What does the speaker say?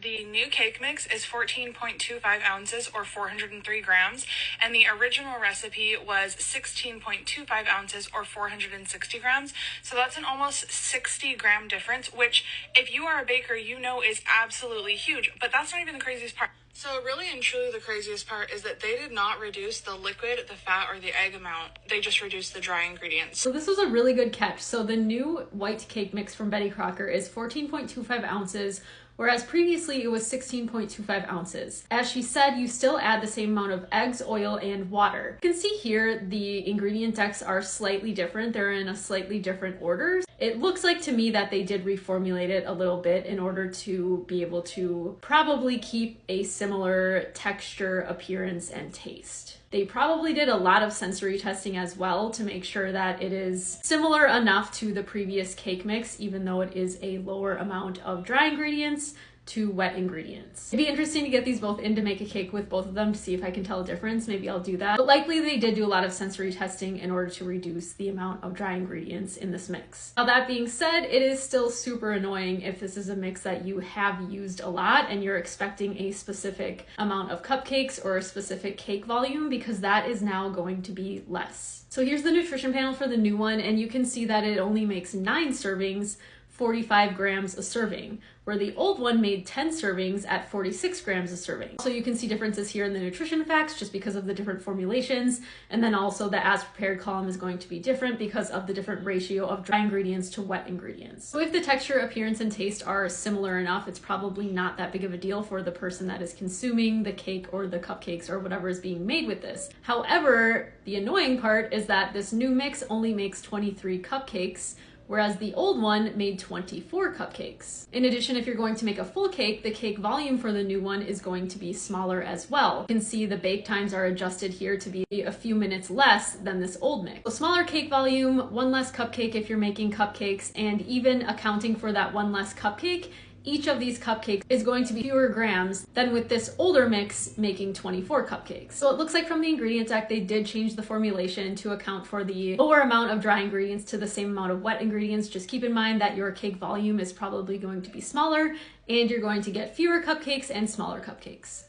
The new cake mix is 14.25 ounces or 403 grams, and the original recipe was 16.25 ounces or 460 grams. So that's an almost 60-gram difference, which if you are a baker, you know is absolutely huge. But that's not even the craziest part. So really and truly the craziest part is that they did not reduce the liquid, the fat, or the egg amount. They just reduced the dry ingredients. So this was a really good catch. So the new white cake mix from Betty Crocker is 14.25 ounces, whereas previously it was 16.25 ounces. As she said, you still add the same amount of eggs, oil, and water. You can see here the ingredient decks are slightly different. They're in a slightly different order. It looks like to me that they did reformulate it a little bit in order to be able to probably keep a similar texture, appearance, and taste. They probably did a lot of sensory testing as well to make sure that it is similar enough to the previous cake mix, even though it is a lower amount of dry ingredients to wet ingredients. It'd be interesting to get these both in to make a cake with both of them to see if I can tell a difference. Maybe I'll do that. But likely they did do a lot of sensory testing in order to reduce the amount of dry ingredients in this mix. Now that being said, it is still super annoying if this is a mix that you have used a lot and you're expecting a specific amount of cupcakes or a specific cake volume, because that is now going to be less. So here's the nutrition panel for the new one, and you can see that it only makes 9 servings, 45 grams a serving, where the old one made 10 servings at 46 grams a serving. So you can see differences here in the nutrition facts just because of the different formulations, and then also the as prepared column is going to be different because of the different ratio of dry ingredients to wet ingredients. So if the texture, appearance, and taste are similar enough, it's probably not that big of a deal for the person that is consuming the cake or the cupcakes or whatever is being made with this. However, the annoying part is that this new mix only makes 23 cupcakes, whereas the old one made 24 cupcakes. In addition, if you're going to make a full cake, the cake volume for the new one is going to be smaller as well. You can see the bake times are adjusted here to be a few minutes less than this old mix. So smaller cake volume, 1 less cupcake if you're making cupcakes, and even accounting for that 1 less cupcake, each of these cupcakes is going to be fewer grams than with this older mix making 24 cupcakes. So it looks like from the ingredient deck, they did change the formulation to account for the lower amount of dry ingredients to the same amount of wet ingredients. Just keep in mind that your cake volume is probably going to be smaller and you're going to get fewer cupcakes and smaller cupcakes.